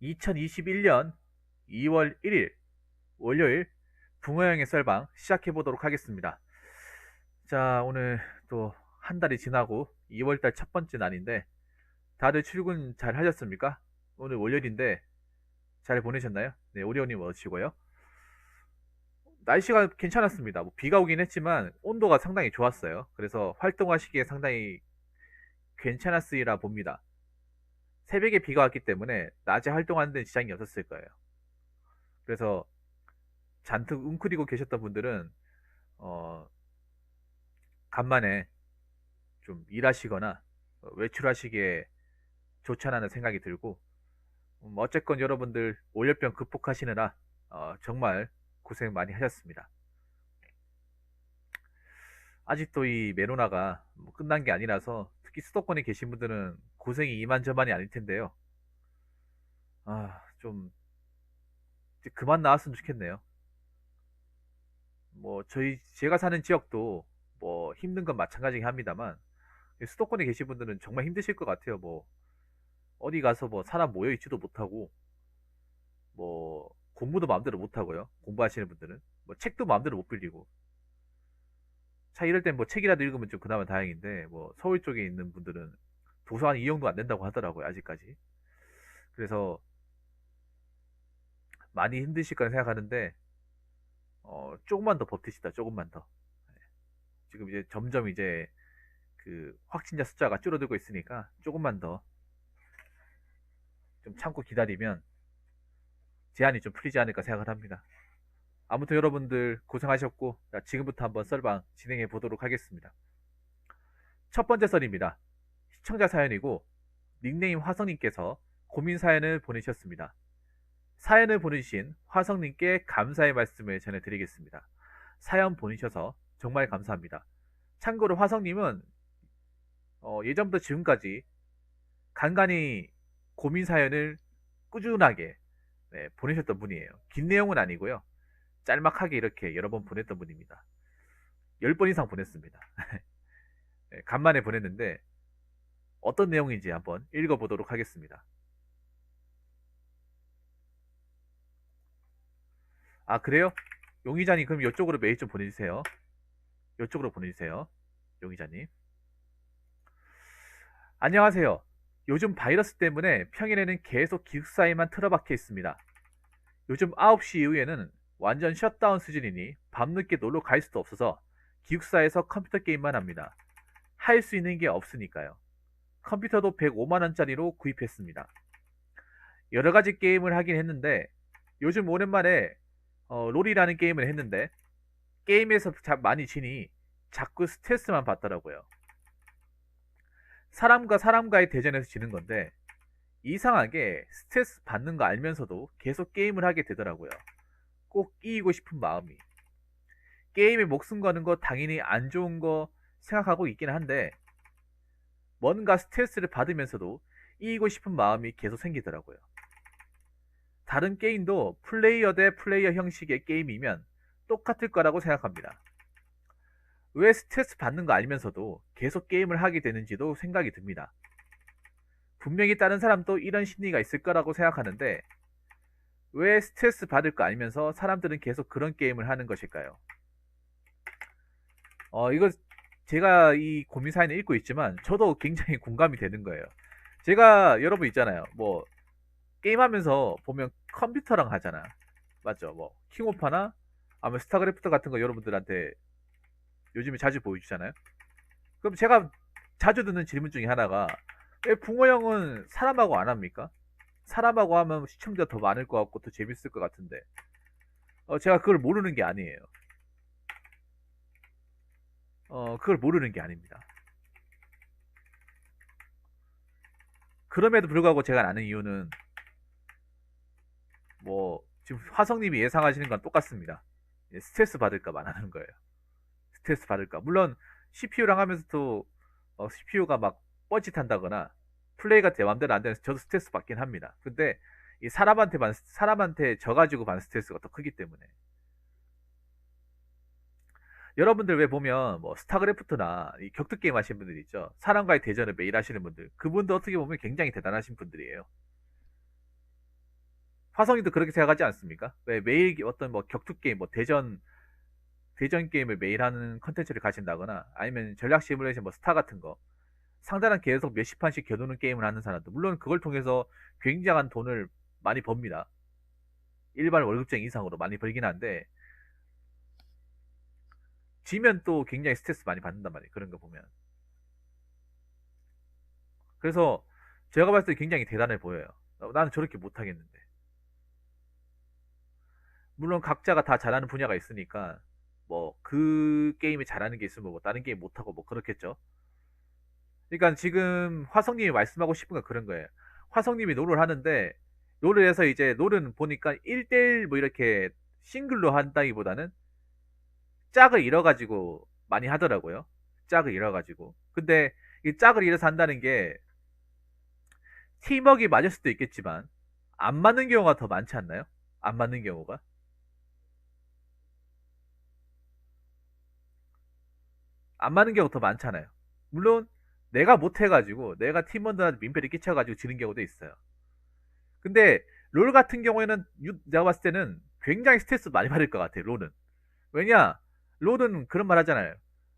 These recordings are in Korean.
2021년 2월 1일 월요일 붕어형의 썰방 시작해 보도록 하겠습니다. 자, 오늘 또 한 달이 지나고 2월달 첫 번째 날인데 다들 출근 잘 하셨습니까? 오늘 월요일인데 잘 보내셨나요? 네, 오리오님 어떠시고요? 날씨가 괜찮았습니다. 뭐 비가 오긴 했지만 온도가 상당히 좋았어요. 그래서 활동하시기에 상당히 괜찮았으리라 봅니다. 새벽에 비가 왔기 때문에 낮에 활동하는 데 지장이 없었을 거예요. 그래서 잔뜩 웅크리고 계셨던 분들은 어, 간만에 좀 일하시거나 외출하시기에 좋지 않나 생각이 들고, 어쨌건 여러분들 월요병 극복하시느라 정말 고생 많이 하셨습니다. 아직도 이 메로나가 뭐 끝난 게 아니라서 특히 수도권에 계신 분들은 고생이 이만저만이 아닐 텐데요. 좀 이제 그만 나왔으면 좋겠네요. 뭐 제가 사는 지역도 뭐 힘든 건 마찬가지긴 합니다만 수도권에 계신 분들은 정말 힘드실 것 같아요. 뭐 어디 가서 뭐 사람 모여 있지도 못하고 뭐 공부도 마음대로 못 하고요. 공부하시는 분들은 뭐 책도 마음대로 못 빌리고, 차 이럴 땐 뭐 책이라도 읽으면 좀 그나마 다행인데 뭐 서울 쪽에 있는 분들은 도서관 이용도 안 된다고 하더라고요, 아직까지. 그래서 많이 힘드실 거라 생각하는데 조금만 더 버티시다. 조금만 더. 지금 이제 점점 이제 그 확진자 숫자가 줄어들고 있으니까 조금만 더 좀 참고 기다리면 제한이 좀 풀리지 않을까 생각을 합니다. 아무튼 여러분들 고생하셨고, 자, 지금부터 한번 썰방 진행해 보도록 하겠습니다. 첫 번째 썰입니다. 시청자 사연이고 닉네임 화성님께서 고민 사연을 보내셨습니다. 사연을 보내주신 화성님께 감사의 말씀을 전해드리겠습니다. 사연 보내셔서 정말 감사합니다. 참고로 화성님은 예전부터 지금까지 간간히 고민 사연을 꾸준하게 보내셨던 분이에요. 긴 내용은 아니고요. 짤막하게 이렇게 여러 번 보냈던 분입니다. 10번 이상 보냈습니다. 간만에 보냈는데 어떤 내용인지 한번 읽어보도록 하겠습니다. 아, 그래요? 용의자님, 그럼 이쪽으로 메일 좀 보내주세요. 이쪽으로 보내주세요. 용의자님. 안녕하세요. 요즘 바이러스 때문에 평일에는 계속 기숙사에만 틀어박혀 있습니다. 요즘 9시 이후에는 완전 셧다운 수준이니 밤늦게 놀러 갈 수도 없어서 기숙사에서 컴퓨터 게임만 합니다. 할 수 있는 게 없으니까요. 컴퓨터도 105만원짜리로 구입했습니다. 여러가지 게임을 하긴 했는데 요즘 오랜만에 롤이라는 게임을 했는데 게임에서 많이 지니 자꾸 스트레스만 받더라고요. 사람과 사람과의 대전에서 지는 건데 이상하게 스트레스 받는 거 알면서도 계속 게임을 하게 되더라고요. 꼭 이기고 싶은 마음이. 게임에 목숨 거는 거 당연히 안 좋은 거 생각하고 있긴 한데 뭔가 스트레스를 받으면서도 이기고 싶은 마음이 계속 생기더라고요. 다른 게임도 플레이어 대 플레이어 형식의 게임이면 똑같을 거라고 생각합니다. 왜 스트레스 받는 거 알면서도 계속 게임을 하게 되는지도 생각이 듭니다. 분명히 다른 사람도 이런 심리가 있을 거라고 생각하는데 왜 스트레스 받을 거 알면서 사람들은 계속 그런 게임을 하는 것일까요? 이거 제가 이 고민 사연을 읽고 있지만 저도 굉장히 공감이 되는 거예요. 제가 여러분 있잖아요. 뭐 게임하면서 보면 컴퓨터랑 하잖아. 맞죠? 뭐 킹오파나 아니면 스타크래프트 같은 거 여러분들한테 요즘에 자주 보여주잖아요. 그럼 제가 자주 듣는 질문 중에 하나가 왜 붕어 형은 사람하고 안 합니까? 사람하고 하면 시청자 더 많을 것 같고 더 재밌을 것 같은데 제가 그걸 모르는 게 아니에요. 그걸 모르는 게 아닙니다. 그럼에도 불구하고 제가 아는 이유는 뭐 지금 화성님이 예상하시는 건 똑같습니다. 스트레스 받을까 안 하는 거예요. 스트레스 받을까. 물론 CPU랑 하면서도 CPU가 막 뻘짓한다거나 플레이가 제 맘대로 안 되면서 저도 스트레스 받긴 합니다. 근데 이 사람한테 져가지고 받는 스트레스가 더 크기 때문에. 여러분들 왜 보면 뭐 스타크래프트나 이 격투 게임 하시는 분들 있죠. 사람과의 대전을 매일 하시는 분들. 그분도 어떻게 보면 굉장히 대단하신 분들이에요. 화성이도 그렇게 생각하지 않습니까? 왜 매일 어떤 뭐 격투 게임, 뭐 대전 게임을 매일 하는 컨텐츠를 가진다거나 아니면 전략 시뮬레이션 뭐 스타 같은 거 상대랑 계속 몇십 판씩 겨누는 게임을 하는 사람도 물론 그걸 통해서 굉장한 돈을 많이 법니다. 일반 월급쟁이 이상으로 많이 벌긴 한데 지면 또 굉장히 스트레스 많이 받는단 말이에요. 그런 거 보면. 그래서 제가 봤을 때 굉장히 대단해 보여요. 나는 저렇게 못하겠는데. 물론 각자가 다 잘하는 분야가 있으니까 뭐 그 게임에 잘하는 게 있으면 뭐 다른 게임 못하고 뭐 그렇겠죠. 그러니까 지금 화성님이 말씀하고 싶은 건 그런 거예요. 화성님이 롤을 하는데 롤을 해서 이제 롤은 보니까 1대1 뭐 이렇게 싱글로 한다기보다는 짝을 잃어가지고 많이 하더라고요. 짝을 잃어가지고. 근데 이 짝을 잃어서 한다는 게 팀워크가 맞을 수도 있겠지만 안 맞는 경우가 더 많지 않나요? 안 맞는 경우가? 안 맞는 경우가 더 많잖아요. 물론 내가 못해가지고 내가 팀원들한테 민폐를 끼쳐가지고 지는 경우도 있어요. 근데 롤 같은 경우에는 내가 봤을 때는 굉장히 스트레스 많이 받을 것 같아요. 롤은. 왜냐? 롤은 그런 말 하잖아요.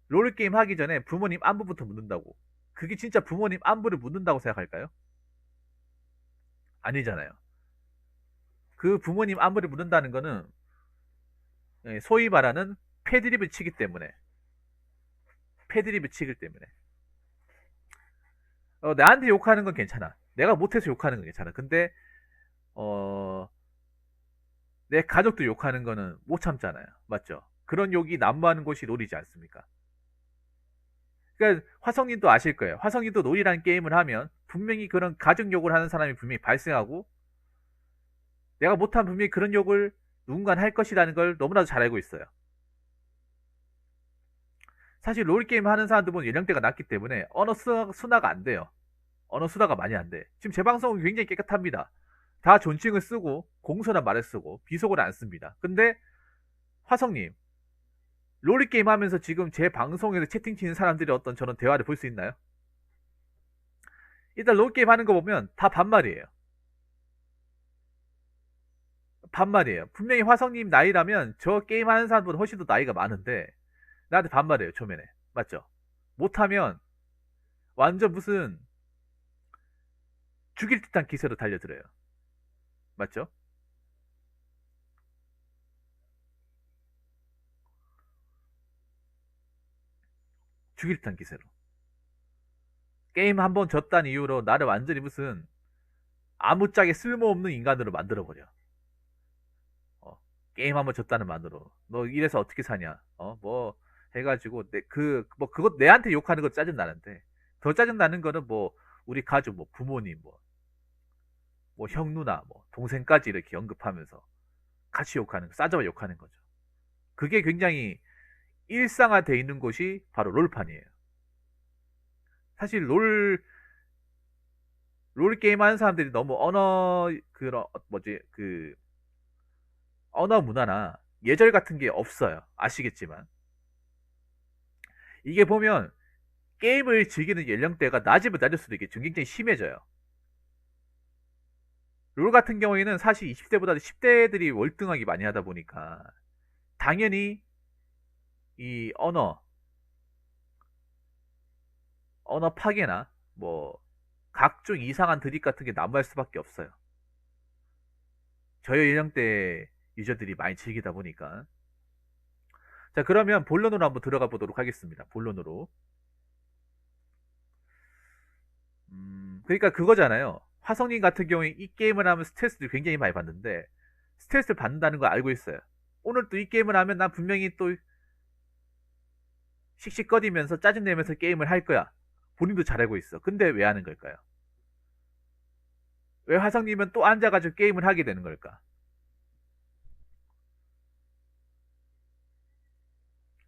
롤 게임 하기 전에 부모님 안부부터 묻는다고. 그게 진짜 부모님 안부를 묻는다고 생각할까요? 아니잖아요. 그 부모님 안부를 묻는다는 거는 소위 말하는 패드립을 치기 때문에 패드립을 치기 때문에 나한테 욕하는 건 괜찮아. 내가 못해서 욕하는 건 괜찮아. 근데 어, 내 가족도 욕하는 거는 못 참잖아요. 맞죠? 그런 욕이 난무하는 곳이 롤이지 않습니까? 그러니까 화성님도 아실 거예요. 화성님도 롤이라는 게임을 하면 분명히 그런 가족 욕을 하는 사람이 분명히 발생하고 내가 못한 분명히 그런 욕을 누군가 할 것이라는 걸 너무나도 잘 알고 있어요. 사실 롤게임 하는 사람들 보면 연령대가 낮기 때문에 언어 순화가 안 돼요. 언어 순화가 많이 안 돼. 지금 제 방송은 굉장히 깨끗합니다. 다 존칭을 쓰고 공손한 말을 쓰고 비속어를 안 씁니다. 근데 화성님 롤게임 하면서 지금 제 방송에서 채팅 치는 사람들이 어떤 저런 대화를 볼 수 있나요? 일단 롤게임 하는 거 보면 다 반말이에요. 반말이에요. 분명히 화성님 나이라면 저 게임 하는 사람보다 훨씬 더 나이가 많은데 나한테 반말이에요. 초면에. 맞죠? 못하면 완전 무슨 죽일 듯한 기세로 달려들어요. 맞죠? 죽일 듯한 기세로. 게임 한 번 졌다는 이유로 나를 완전히 무슨 아무짝에 쓸모없는 인간으로 만들어버려. 어, 게임 한 번 졌다는 만으로. 너 이래서 어떻게 사냐? 뭐 해가지고 뭐 그것 내한테 욕하는 거 짜증 나는데 더 짜증 나는 거는 뭐 우리 가족, 뭐 부모님, 뭐 형 누나, 뭐 동생까지 이렇게 언급하면서 같이 욕하는 거, 싸잡아 욕하는 거죠. 그게 굉장히 일상화돼 있는 곳이 바로 롤판이에요. 사실 롤 게임 하는 사람들이 너무 언어 문화나 예절 같은 게 없어요. 아시겠지만. 이게 보면 게임을 즐기는 연령대가 낮으면 낮을수록 이게 굉장히 심해져요. 롤 같은 경우에는 사실 20대보다 10대들이 월등하게 많이 하다 보니까 당연히 이 언어 파괴나 뭐 각종 이상한 드립 같은 게 난무할 수밖에 없어요. 저희 연령대 유저들이 많이 즐기다 보니까. 자, 그러면 본론으로 한번 들어가 보도록 하겠습니다. 본론으로. 그러니까 그거잖아요. 화성님 같은 경우에 이 게임을 하면 스트레스를 굉장히 많이 받는데 스트레스를 받는다는 걸 알고 있어요. 오늘 또 이 게임을 하면 난 분명히 또 씩씩거리면서 짜증내면서 게임을 할 거야. 본인도 잘 알고 있어. 근데 왜 하는 걸까요? 왜 화성님은 또 앉아가지고 게임을 하게 되는 걸까?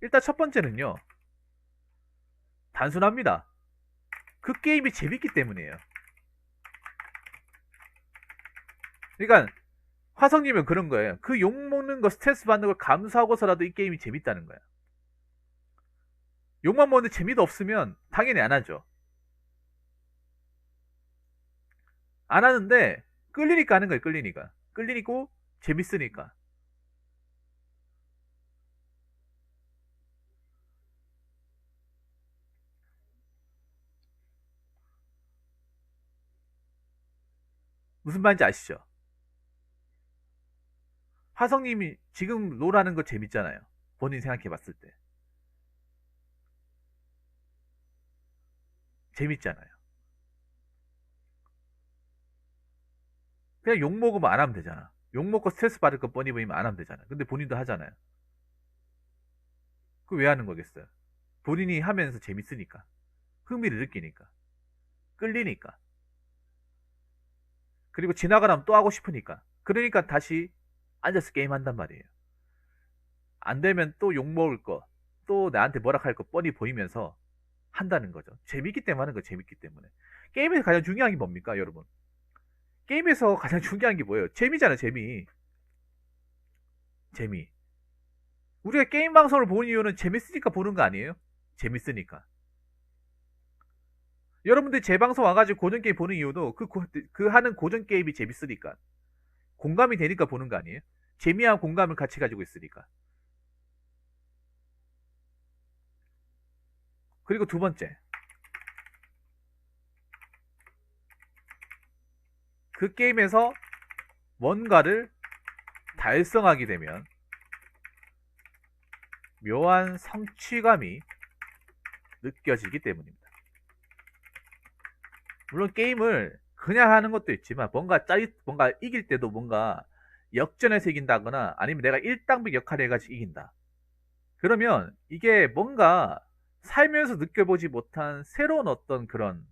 일단 첫 번째는요. 단순합니다. 그 게임이 재밌기 때문이에요. 그러니까 화성님은 그런 거예요. 그 욕먹는 거 스트레스 받는 걸 감수하고서라도 이 게임이 재밌다는 거야. 욕만 먹는데 재미도 없으면 당연히 안 하죠. 안 하는데 끌리니까 하는 거예요. 끌리니까. 끌리고 재밌으니까. 무슨 말인지 아시죠? 화성님이 지금 롤 하는 거 재밌잖아요. 본인 생각해 봤을 때. 재밌잖아요. 그냥 욕 먹으면 안 하면 되잖아. 욕 먹고 스트레스 받을 거 뻔히 보이면 안 하면 되잖아. 근데 본인도 하잖아요. 그 왜 하는 거겠어요? 본인이 하면서 재밌으니까. 흥미를 느끼니까. 끌리니까. 그리고 지나가라면 또 하고 싶으니까. 그러니까 다시 앉아서 게임 한단 말이에요. 안 되면 또 욕 먹을 거, 또 나한테 뭐라 할 거 뻔히 보이면서 한다는 거죠. 재밌기 때문에 하는 거 재밌기 때문에. 게임에서 가장 중요한 게 뭡니까, 여러분? 게임에서 가장 중요한 게 뭐예요? 재미잖아요, 재미. 재미. 우리가 게임 방송을 보는 이유는 재밌으니까 보는 거 아니에요? 재밌으니까. 여러분들 제 방송 와가지고 고전 게임 보는 이유도 그 하는 고전 게임이 재밌으니까. 공감이 되니까 보는 거 아니에요? 재미와 공감을 같이 가지고 있으니까. 그리고 두 번째. 그 게임에서 뭔가를 달성하게 되면 묘한 성취감이 느껴지기 때문입니다. 물론 게임을 그냥 하는 것도 있지만 뭔가 이길 때도 뭔가 역전해서 이긴다거나 아니면 내가 일당백 역할을 해가지고 이긴다. 그러면 이게 뭔가 살면서 느껴보지 못한 새로운 어떤 그런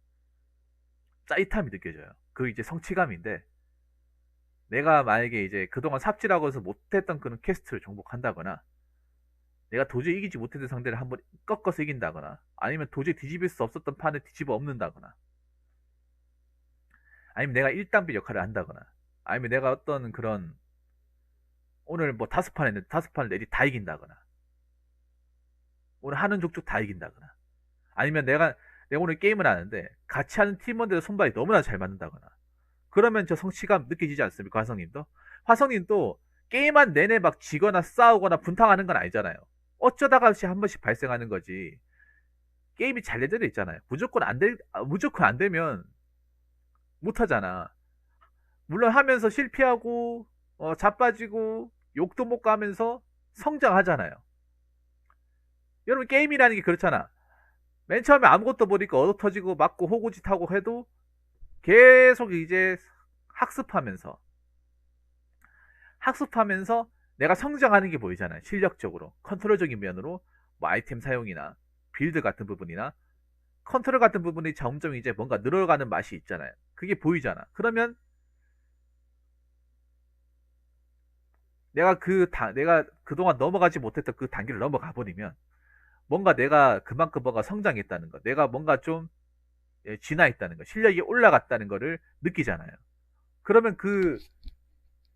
짜릿함이 느껴져요. 그 이제 성취감인데 내가 만약에 이제 그동안 삽질하고 해서 못했던 그런 퀘스트를 정복한다거나 내가 도저히 이기지 못했던 상대를 한번 꺾어서 이긴다거나 아니면 도저히 뒤집을 수 없었던 판을 뒤집어 엎는다거나 아니면 내가 일당백 역할을 한다거나 아니면 내가 어떤 그런 오늘 뭐 5판 했는데 5판을 내리 다 이긴다거나 오늘 하는 족족 다 이긴다거나 아니면 내가 오늘 게임을 하는데 같이 하는 팀원들의 손발이 너무나 잘 맞는다거나 그러면 저 성취감 느껴지지 않습니까? 화성님도? 화성님도 게임한 내내 막 지거나 싸우거나 분탕하는 건 아니잖아요. 어쩌다가 한 번씩 발생하는 거지. 게임이 잘 내재돼 있잖아요. 무조건 안 되면 못 하잖아. 물론 하면서 실패하고 자빠지고 욕도 못 가면서 성장하잖아요. 여러분 게임이라는 게 그렇잖아. 맨 처음에 아무것도 모르니까 얻어 터지고 맞고 호구짓하고 해도 계속 이제 학습하면서 학습하면서 내가 성장하는 게 보이잖아요. 실력적으로 컨트롤적인 면으로 뭐 아이템 사용이나 빌드 같은 부분이나 컨트롤 같은 부분이 점점 이제 뭔가 늘어가는 맛이 있잖아요. 그게 보이잖아. 그러면 내가 그동안 넘어가지 못했던 그 단계를 넘어가 버리면 뭔가 내가 그만큼 뭔가 성장했다는 거, 내가 뭔가 좀 진화했다는 거, 실력이 올라갔다는 거를 느끼잖아요. 그러면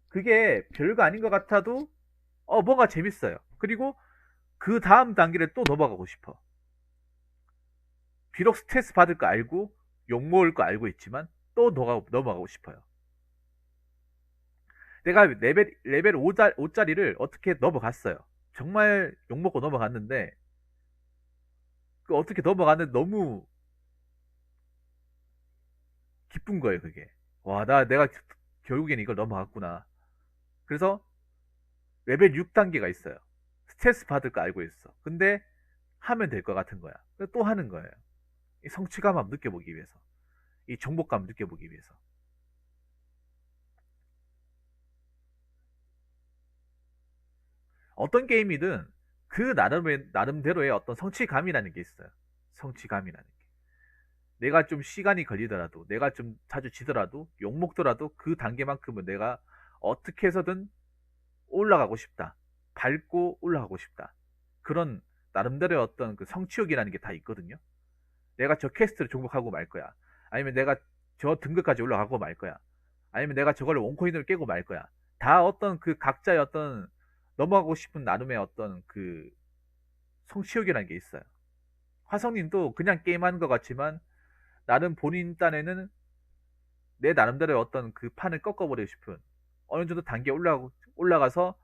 그게 별거 아닌 것 같아도 뭔가 재밌어요. 그리고 그 다음 단계를 또 넘어가고 싶어. 비록 스트레스 받을 거 알고 욕먹을 거 알고 있지만 또 넘어가고 싶어요. 내가 레벨 5짜리를 어떻게 넘어갔어요. 정말 욕먹고 넘어갔는데 그 어떻게 넘어갔는데 너무 기쁜 거예요, 그게. 와, 내가 결국엔 이걸 넘어갔구나. 그래서 레벨 6단계가 있어요. 스트레스 받을 거 알고 있어. 근데 하면 될 것 같은 거야. 그래서 또 하는 거예요. 이 성취감 한번 느껴보기 위해서. 이 정복감 느껴보기 위해서. 어떤 게임이든 그 나름대로의 어떤 성취감이라는 게 있어요. 성취감이라는 게. 내가 좀 시간이 걸리더라도, 내가 좀 자주 지더라도, 욕먹더라도 그 단계만큼은 내가 어떻게 해서든 올라가고 싶다. 밟고 올라가고 싶다. 그런 나름대로의 어떤 그 성취욕이라는 게 다 있거든요. 내가 저 퀘스트를 종목하고 말 거야. 아니면 내가 저 등급까지 올라가고 말 거야. 아니면 내가 저걸 원코인으로 깨고 말 거야. 다 어떤 그 각자의 어떤 넘어가고 싶은 나름의 어떤 그 성취욕이라는 게 있어요. 화성님도 그냥 게임하는 것 같지만 나름 본인 딴에는 내 나름대로의 어떤 그 판을 꺾어버리고 싶은 어느 정도 단계 올라가서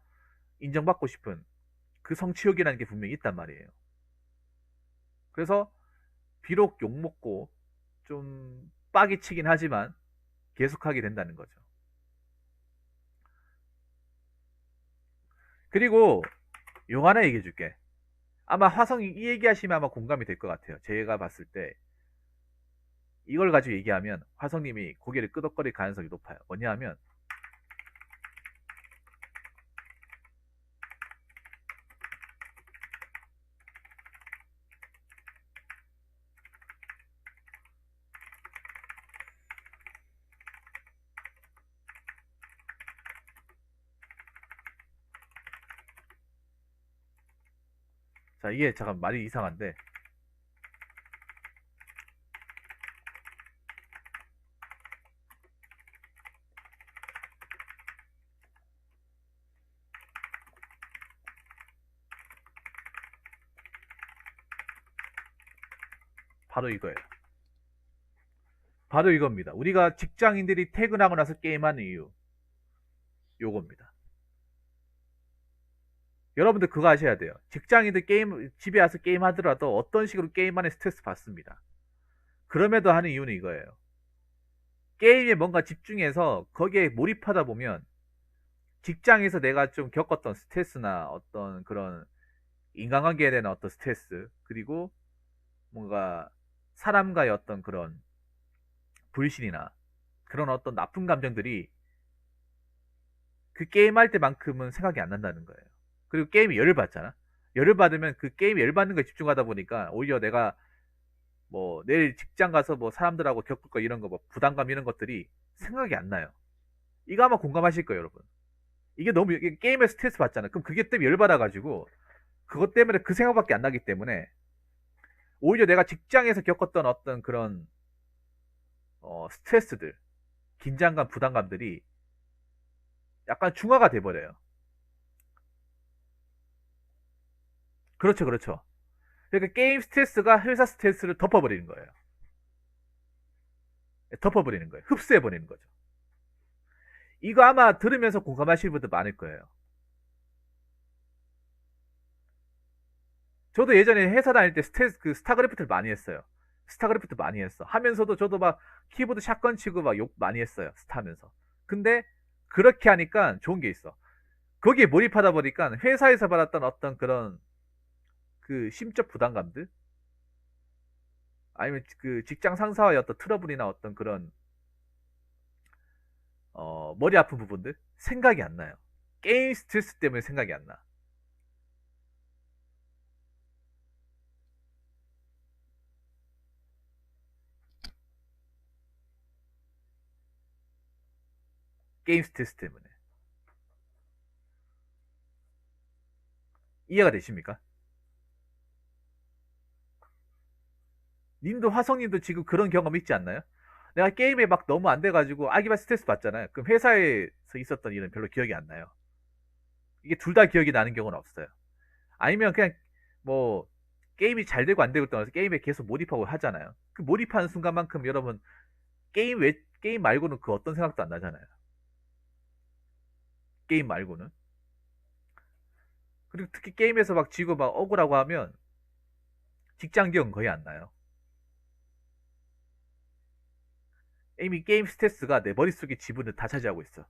인정받고 싶은 그 성취욕이라는 게 분명히 있단 말이에요. 그래서 비록 욕먹고 좀 빡이 치긴 하지만 계속하게 된다는 거죠. 그리고 용 하나 얘기해 줄게. 아마 화성이 이 얘기하시면 아마 공감이 될 것 같아요. 제가 봤을 때 이걸 가지고 얘기하면 화성님이 고개를 끄덕거릴 가능성이 높아요. 뭐냐 하면 자 이게 잠깐 말이 이상한데 바로 이거예요. 바로 이겁니다. 우리가 직장인들이 퇴근하고 나서 게임하는 이유 요겁니다. 여러분들 그거 아셔야 돼요. 직장인들 게임 집에 와서 게임 하더라도 어떤 식으로 게임 안에 스트레스 받습니다. 그럼에도 하는 이유는 이거예요. 게임에 뭔가 집중해서 거기에 몰입하다 보면 직장에서 내가 좀 겪었던 스트레스나 어떤 그런 인간관계에 대한 어떤 스트레스 그리고 뭔가 사람과의 어떤 그런 불신이나 그런 어떤 나쁜 감정들이 그 게임 할 때만큼은 생각이 안 난다는 거예요. 그리고 게임이 열을 받잖아. 열을 받으면 그 게임에 열 받는 거에 집중하다 보니까 오히려 내가 뭐 내일 직장 가서 뭐 사람들하고 겪을 거 이런 거 뭐 부담감 이런 것들이 생각이 안 나요. 이거 아마 공감하실 거예요, 여러분. 이게 너무 이게 게임에 스트레스 받잖아. 그럼 그게 때문에 열 받아가지고 그것 때문에 그 생각밖에 안 나기 때문에 오히려 내가 직장에서 겪었던 어떤 그런 스트레스들, 긴장감, 부담감들이 약간 중화가 돼버려요. 그렇죠, 그렇죠. 그러니까 게임 스트레스가 회사 스트레스를 덮어버리는 거예요. 덮어버리는 거예요. 흡수해버리는 거죠. 이거 아마 들으면서 공감하시는 분들 많을 거예요. 저도 예전에 회사 다닐 때 그 스타크래프트를 많이 했어요. 스타크래프트 많이 했어. 하면서도 저도 막 키보드 샷건 치고 막 욕 많이 했어요. 스타 하면서. 근데 그렇게 하니까 좋은 게 있어. 거기에 몰입하다 보니까 회사에서 받았던 어떤 그런 그 심적 부담감들 아니면 그 직장 상사와의 어떤 트러블이나 어떤 그런 머리 아픈 부분들 생각이 안 나요. 게임 스트레스 때문에 생각이 안 나. 게임 스트레스 때문에. 이해가 되십니까? 님도 화성님도 지금 그런 경험 있지 않나요? 내가 게임에 막 너무 안 돼가지고 아기가 스트레스 받잖아요. 그럼 회사에서 있었던 일은 별로 기억이 안 나요. 이게 둘 다 기억이 나는 경우는 없어요. 아니면 그냥 뭐 게임이 잘 되고 안 되고 떠나서 게임에 계속 몰입하고 하잖아요. 그 몰입하는 순간만큼 여러분 게임 말고는 그 어떤 생각도 안 나잖아요. 게임 말고는. 그리고 특히 게임에서 막 지고 막 억울하고 하면 직장 기억은 거의 안 나요. 이미 게임 스트레스가 내 머릿속의 지분을 다 차지하고 있어.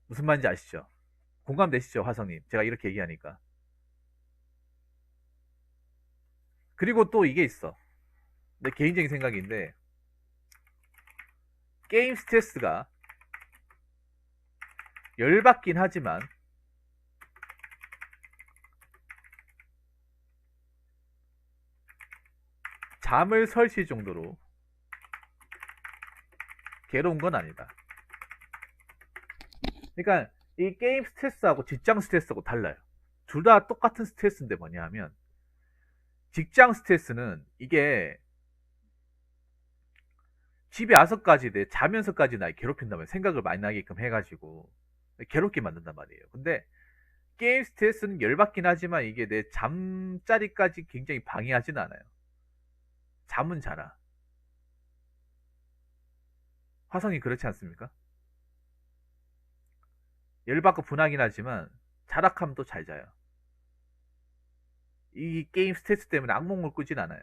무슨 말인지 아시죠? 공감되시죠, 화성님? 제가 이렇게 얘기하니까. 그리고 또 이게 있어. 내 개인적인 생각인데, 게임 스트레스가 열받긴 하지만, 잠을 설칠 정도로 괴로운 건 아니다. 그러니까 이 게임 스트레스하고 직장 스트레스하고 달라요. 둘 다 똑같은 스트레스인데 뭐냐 하면 직장 스트레스는 이게 집에 와서까지 내 자면서까지 날 괴롭힌다면 생각을 많이 나게끔 해가지고 괴롭게 만든단 말이에요. 근데 게임 스트레스는 열받긴 하지만 이게 내 잠자리까지 굉장히 방해하진 않아요. 잠은 자라. 화성이 그렇지 않습니까? 열받고 분하긴 하지만 자락하면 또 잘 자요. 이 게임 스트레스 때문에 악몽을 꾸진 않아요.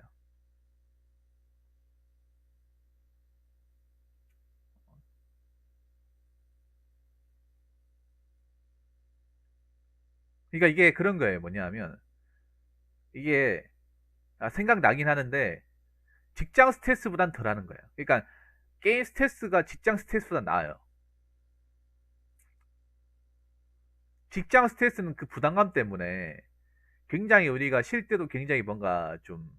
그러니까 이게 그런 거예요. 뭐냐면 이게 생각나긴 하는데 직장 스트레스보단 덜하는 거예요. 그러니까 게임 스트레스가 직장 스트레스보다 나아요. 직장 스트레스는 그 부담감 때문에 굉장히 우리가 쉴 때도 굉장히 뭔가 좀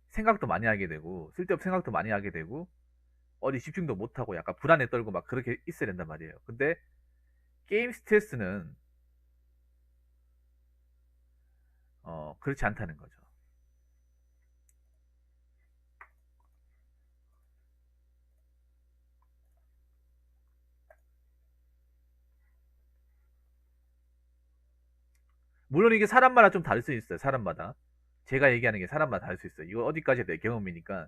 생각도 많이 하게 되고 쓸데없는 생각도 많이 하게 되고 어디 집중도 못하고 약간 불안에 떨고 막 그렇게 있어야 된단 말이에요. 근데 게임 스트레스는 그렇지 않다는 거죠. 물론 이게 사람마다 좀 다를 수 있어요. 사람마다. 제가 얘기하는 게 사람마다 다를 수 있어요. 이거 어디까지 내 경험이니까.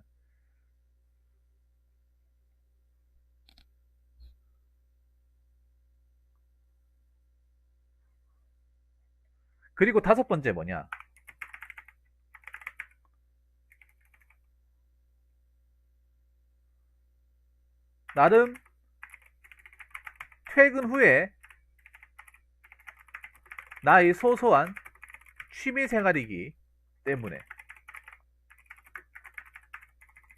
그리고 다섯 번째 뭐냐? 나름 퇴근 후에 나의 소소한 취미 생활이기 때문에.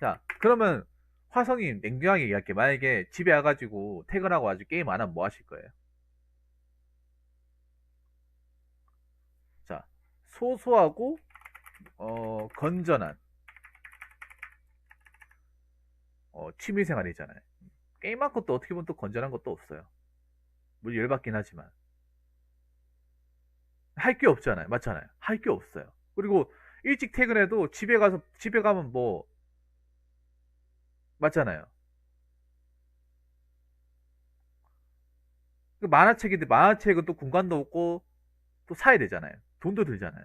자, 그러면 화성이 냉정하게 얘기할게. 만약에 집에 와가지고 퇴근하고 아주 게임 안 하면 뭐 하실 거예요? 자, 소소하고 건전한 취미 생활이잖아요. 게임한 것도 어떻게 보면 또 건전한 것도 없어요. 물론 열받긴 하지만 할 게 없잖아요. 맞잖아요. 할 게 없어요. 그리고 일찍 퇴근해도 집에 가면 뭐 맞잖아요. 그 만화책은 또 공간도 없고 또 사야 되잖아요. 돈도 들잖아요.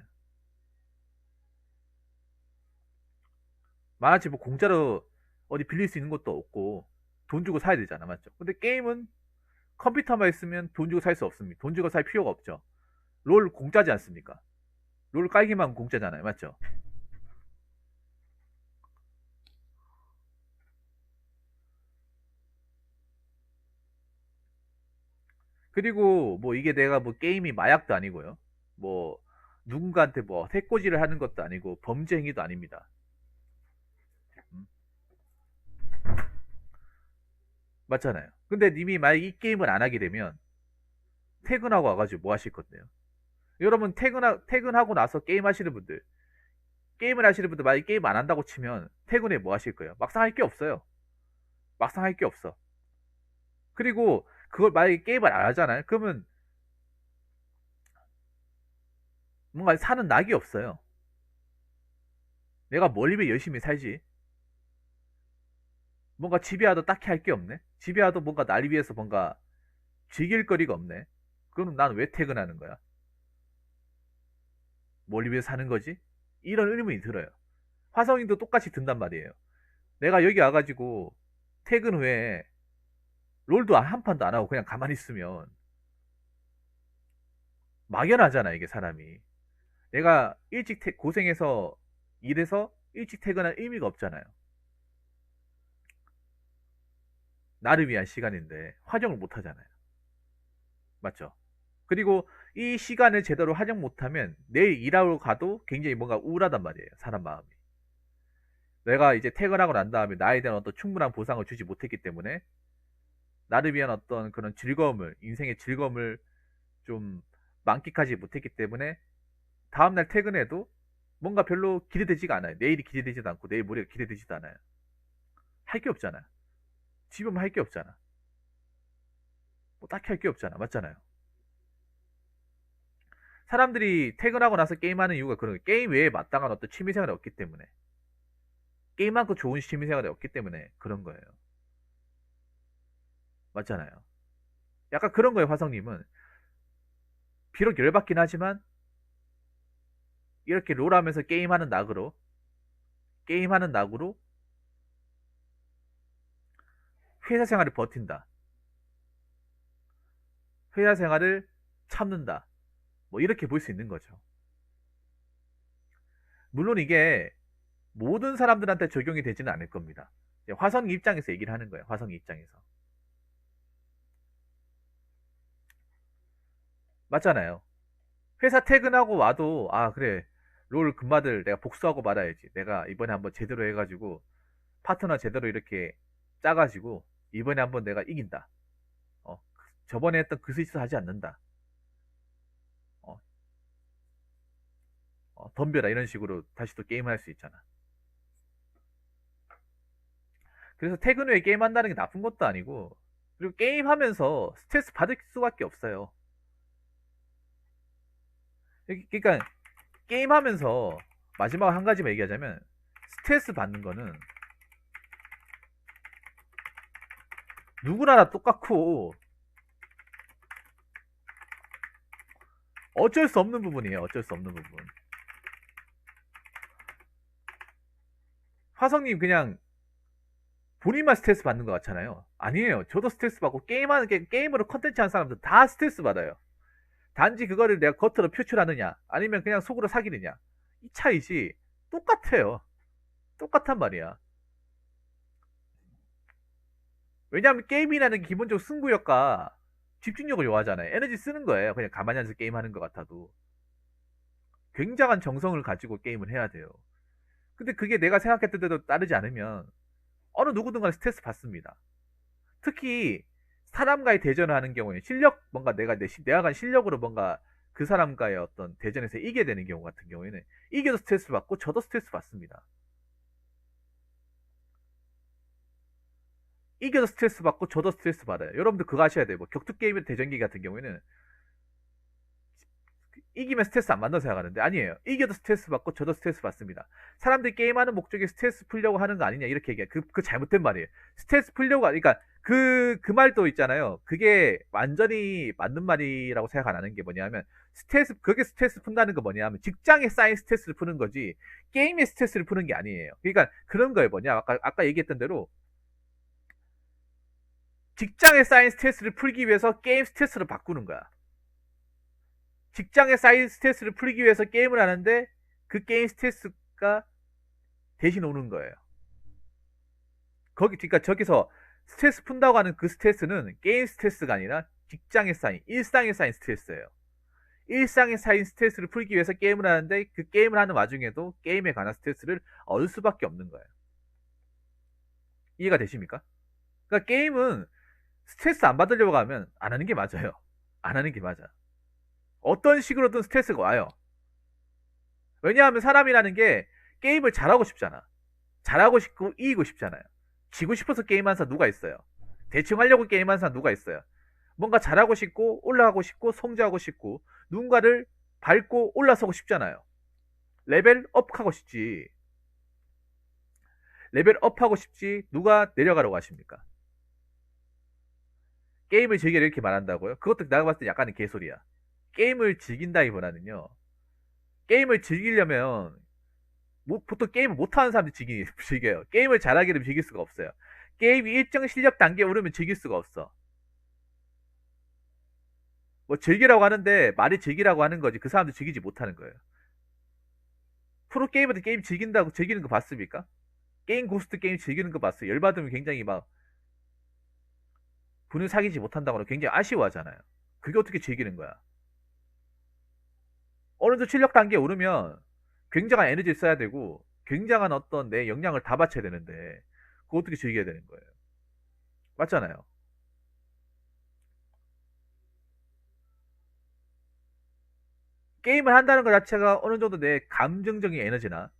만화책 뭐 공짜로 어디 빌릴 수 있는 것도 없고 돈 주고 사야 되잖아. 맞죠? 근데 게임은 컴퓨터만 있으면 돈 주고 살 수 없습니다. 돈 주고 살 필요가 없죠. 롤 공짜지 않습니까? 롤 깔기만 공짜잖아요. 맞죠? 그리고 뭐 이게 내가 뭐 게임이 마약도 아니고요. 뭐 누군가한테 뭐 해코지를 하는 것도 아니고 범죄 행위도 아닙니다. 음, 맞잖아요. 근데 님이 만약 이 게임을 안 하게 되면 퇴근하고 와가지고 뭐 하실 건데요? 여러분 퇴근하고 나서 게임을 하시는 분들 만약 게임 안 한다고 치면 퇴근에 뭐 하실 거예요? 막상 할 게 없어요. 막상 할 게 없어. 그리고 그걸 만약에 게임을 안 하잖아요. 그러면 뭔가 사는 낙이 없어요. 내가 뭘 위해 열심히 살지? 뭔가 집에 와도 딱히 할 게 없네? 집에 와도 뭔가 날 위해서 뭔가 즐길 거리가 없네? 그럼 난 왜 퇴근하는 거야? 뭘 위해 사는 거지? 이런 의문이 들어요. 화성인도 똑같이 든단 말이에요. 내가 여기 와가지고 퇴근 후에 롤도 한 판도 안 하고 그냥 가만히 있으면 막연하잖아, 이게 사람이. 내가 고생해서 일해서 일찍 퇴근할 의미가 없잖아요. 나를 위한 시간인데 활용을 못 하잖아요. 맞죠? 그리고 이 시간을 제대로 활용 못하면 내일 일하러 가도 굉장히 뭔가 우울하단 말이에요. 사람 마음이. 내가 이제 퇴근하고 난 다음에 나에 대한 어떤 충분한 보상을 주지 못했기 때문에 나를 위한 어떤 그런 즐거움을, 인생의 즐거움을 좀 만끽하지 못했기 때문에 다음날 퇴근해도 뭔가 별로 기대되지가 않아요. 내일이 기대되지도 않고 내일 모레가 기대되지도 않아요. 할 게 없잖아. 집에만 할 게 없잖아. 뭐 딱히 할 게 없잖아. 맞잖아요. 사람들이 퇴근하고 나서 게임하는 이유가 그런 거예요. 게임 외에 마땅한 어떤 취미생활이 없기 때문에. 게임만큼 좋은 취미생활이 없기 때문에 그런 거예요. 맞잖아요. 약간 그런 거예요, 화성님은. 비록 열받긴 하지만 이렇게 롤하면서 게임하는 낙으로 회사 생활을 버틴다. 회사 생활을 참는다. 뭐 이렇게 볼 수 있는 거죠. 물론 이게 모든 사람들한테 적용이 되지는 않을 겁니다. 화성 입장에서 얘기를 하는 거예요. 화성 입장에서. 맞잖아요. 회사 퇴근하고 와도 아 그래 롤 금마들 내가 복수하고 말아야지. 내가 이번에 한번 제대로 해가지고 파트너 제대로 이렇게 짜가지고 이번에 한번 내가 이긴다. 어, 저번에 했던 그 실수 하지 않는다. 어, 덤벼라 이런 식으로 다시 또 게임을 할 수 있잖아. 그래서 퇴근 후에 게임한다는 게 나쁜 것도 아니고 그리고 게임하면서 스트레스 받을 수밖에 없어요. 그러니까 게임하면서 마지막 한 가지만 얘기하자면 스트레스 받는 거는 누구나 다 똑같고 어쩔 수 없는 부분이에요. 어쩔 수 없는 부분. 화성님 그냥 본인만 스트레스 받는 것 같잖아요. 아니에요. 저도 스트레스 받고 게임으로 컨텐츠 하는 사람들 다 스트레스 받아요. 단지 그거를 내가 겉으로 표출하느냐 아니면 그냥 속으로 사귀느냐 이 차이지 똑같아요. 똑같단 말이야. 왜냐하면 게임이라는 기본적으로 승부욕과 집중력을 요하잖아요. 에너지 쓰는 거예요. 그냥 가만히 앉아서 게임하는 것 같아도. 굉장한 정성을 가지고 게임을 해야 돼요. 근데 그게 내가 생각했던 대로 따르지 않으면 어느 누구든 간에 스트레스 받습니다. 특히 사람과의 대전을 하는 경우에 뭔가 내가 간 실력으로 뭔가 그 사람과의 어떤 대전에서 이겨야 되는 경우 같은 경우에는 이겨도 스트레스 받고 저도 스트레스 받습니다. 이겨도 스트레스 받고 저도 스트레스 받아요. 여러분들 그거 아셔야 돼요. 뭐 격투 게임의 대전기 같은 경우에는 이기면 스트레스 안 받는다고 생각하는데 아니에요. 이겨도 스트레스 받고 저도 스트레스 받습니다. 사람들이 게임하는 목적이 스트레스 풀려고 하는 거 아니냐 이렇게 얘기해. 그 잘못된 말이에요. 스트레스 풀려고 그러니까 그 말도 있잖아요. 그게 완전히 맞는 말이라고 생각 안 하는 게 뭐냐면 그게 스트레스 푼다는 거 뭐냐면 직장에 쌓인 스트레스를 푸는 거지 게임의 스트레스를 푸는 게 아니에요. 그러니까 그런 거예요. 뭐냐 아까 얘기했던 대로 직장에 쌓인 스트레스를 풀기 위해서 게임 스트레스로 바꾸는 거야. 직장에 쌓인 스트레스를 풀기 위해서 게임을 하는데 그 게임 스트레스가 대신 오는 거예요. 그러니까 저기서 스트레스 푼다고 하는 그 스트레스는 게임 스트레스가 아니라 직장에 쌓인, 일상에 쌓인 스트레스예요. 일상에 쌓인 스트레스를 풀기 위해서 게임을 하는데 그 게임을 하는 와중에도 게임에 관한 스트레스를 얻을 수밖에 없는 거예요. 이해가 되십니까? 그러니까 게임은 스트레스 안 받으려고 하면 안 하는 게 맞아요. 안 하는 게 맞아. 어떤 식으로든 스트레스가 와요. 왜냐하면 사람이라는 게 게임을 잘하고 싶잖아. 잘하고 싶고 이기고 싶잖아요. 지고 싶어서 게임하는 사람 누가 있어요? 대충 하려고 게임하는 사람 누가 있어요? 뭔가 잘하고 싶고 올라가고 싶고 성장하고 싶고 누군가를 밟고 올라서고 싶잖아요. 레벨업하고 싶지. 레벨업하고 싶지 누가 내려가려고 하십니까? 게임을 즐기려 이렇게 말한다고요? 그것도 내가 봤을 때 약간의 개소리야. 게임을 즐긴다기보다는요. 게임을 즐기려면 보통 게임을 못하는 사람들이 즐겨요. 게임을 잘하기를 즐길 수가 없어요. 게임이 일정 실력 단계에 오르면 즐길 수가 없어. 뭐 즐기라고 하는데 말이 즐기라고 하는 거지 그 사람들 즐기지 못하는 거예요. 프로게이머들 게임 즐긴다고 즐기는 거 봤습니까? 게임 고스트 게임 즐기는 거 봤어요. 열받으면 굉장히 막 분을 사귀지 못한다고 굉장히 아쉬워하잖아요. 그게 어떻게 즐기는 거야? 어느 정도 실력 단계에 오르면 굉장한 에너지를 써야 되고 굉장한 어떤 내 역량을 다 바쳐야 되는데 그거 어떻게 즐겨야 되는 거예요? 맞잖아요. 게임을 한다는 것 자체가 어느 정도 내 감정적인 에너지나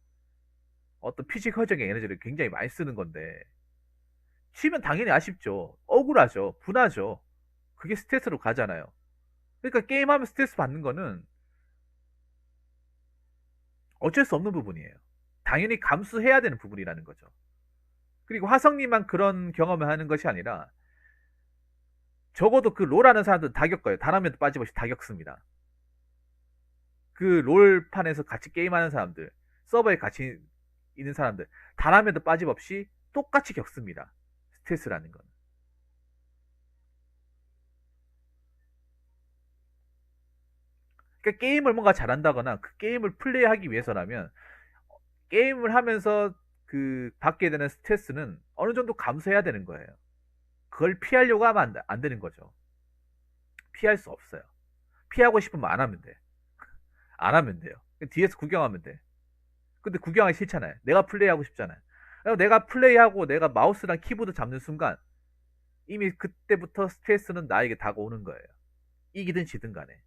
어떤 피지컬적인 에너지를 굉장히 많이 쓰는 건데 치면 당연히 아쉽죠. 억울하죠. 분하죠. 그게 스트레스로 가잖아요. 그러니까 게임하면 스트레스 받는 거는 어쩔 수 없는 부분이에요. 당연히 감수해야 되는 부분이라는 거죠. 그리고 화성님만 그런 경험을 하는 것이 아니라 적어도 그 롤하는 사람들은 다 겪어요. 단 한 명도 빠짐없이 다 겪습니다. 그 롤판에서 같이 게임하는 사람들, 서버에 같이 있는 사람들, 단 한 명도 빠짐없이 똑같이 겪습니다. 스트레스라는 건. 그러니까 게임을 뭔가 잘한다거나 그 게임을 플레이하기 위해서라면 게임을 하면서 그 받게 되는 스트레스는 어느 정도 감수해야 되는 거예요. 그걸 피하려고 하면 안 되는 거죠. 피할 수 없어요. 피하고 싶으면 안 하면 돼. 안 하면 돼요. 뒤에서 구경하면 돼. 근데 구경하기 싫잖아요. 내가 플레이하고 싶잖아요. 내가 플레이하고 내가 마우스랑 키보드 잡는 순간 이미 그때부터 스트레스는 나에게 다가오는 거예요. 이기든 지든 간에.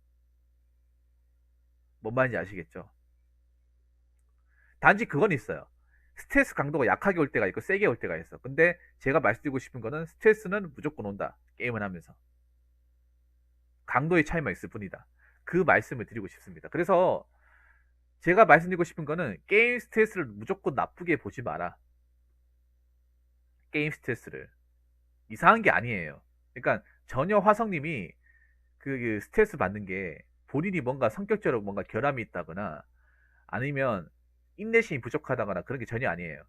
뭔 말인지 아시겠죠? 단지 그건 있어요. 스트레스 강도가 약하게 올 때가 있고 세게 올 때가 있어. 근데 제가 말씀드리고 싶은 거는 스트레스는 무조건 온다. 게임을 하면서. 강도의 차이만 있을 뿐이다. 그 말씀을 드리고 싶습니다. 그래서 제가 말씀드리고 싶은 거는 게임 스트레스를 무조건 나쁘게 보지 마라. 게임 스트레스를. 이상한 게 아니에요. 그러니까 전혀 화성님이 그 스트레스 받는 게 본인이 뭔가 성격적으로 뭔가 결함이 있다거나 아니면 인내심이 부족하다거나 그런 게 전혀 아니에요.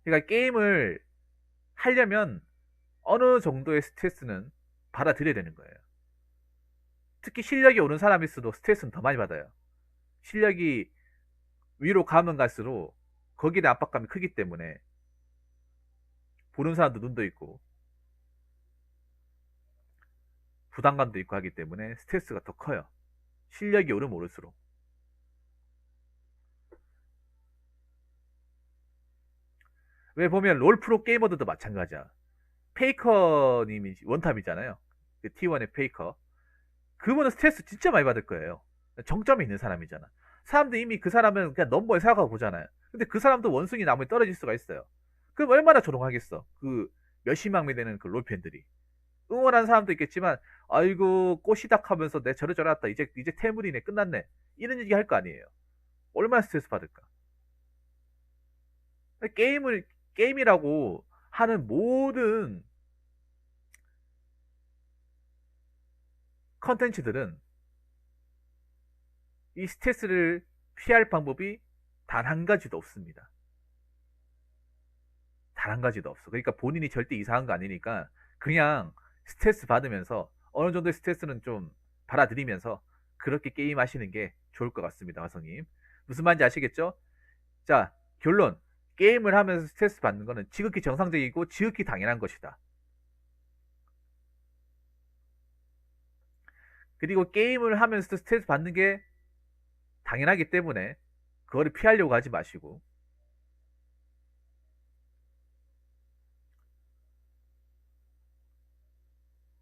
그러니까 게임을 하려면 어느 정도의 스트레스는 받아들여야 되는 거예요. 특히 실력이 오는 사람일수록 스트레스는 더 많이 받아요. 실력이 위로 가면 갈수록 거기에 대한 압박감이 크기 때문에 보는 사람도 눈도 있고 부담감도 있고 하기 때문에 스트레스가 더 커요. 실력이 오르면 오를수록. 왜 보면 롤 프로 게이머들도 마찬가지야. 페이커님이 원탑이잖아요. 그 T1의 페이커. 그분은 스트레스 진짜 많이 받을 거예요. 정점에 있는 사람이잖아. 사람들 이미 그 사람은 그냥 넘버에 생각하고 보잖아요. 근데 그 사람도 원숭이 나무에 떨어질 수가 있어요. 그럼 얼마나 조롱하겠어. 그 몇십만 명이 되는 그 롤팬들이. 응원하는 사람도 있겠지만, 아이고, 꼬시닥 하면서 내 저러저러 했다. 이제 태물이네. 끝났네. 이런 얘기 할 거 아니에요. 얼마나 스트레스 받을까. 게임이라고 하는 모든 컨텐츠들은 이 스트레스를 피할 방법이 단 한 가지도 없습니다. 단 한 가지도 없어. 그러니까 본인이 절대 이상한 거 아니니까 그냥 스트레스 받으면서 어느 정도의 스트레스는 좀 받아들이면서 그렇게 게임 하시는 게 좋을 것 같습니다, 화성님. 무슨 말인지 아시겠죠? 자, 결론. 게임을 하면서 스트레스 받는 거는 지극히 정상적이고 지극히 당연한 것이다. 그리고 게임을 하면서 스트레스 받는 게 당연하기 때문에 그거를 피하려고 하지 마시고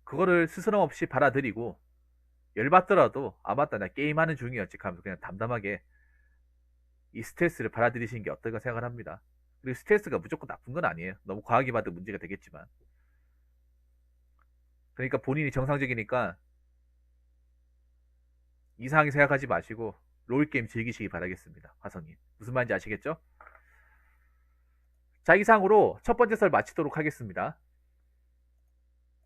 그거를 스스럼 없이 받아들이고 열받더라도 아 맞다 나 게임하는 중이었지 하면서 그냥 담담하게 이 스트레스를 받아들이시는 게 어떨까 생각을 합니다. 그리고 스트레스가 무조건 나쁜 건 아니에요. 너무 과하게 받으면 문제가 되겠지만 그러니까 본인이 정상적이니까 이상하게 생각하지 마시고 롤게임 즐기시기 바라겠습니다. 화성님 무슨 말인지 아시겠죠? 자 이상으로 첫 번째 썰 마치도록 하겠습니다.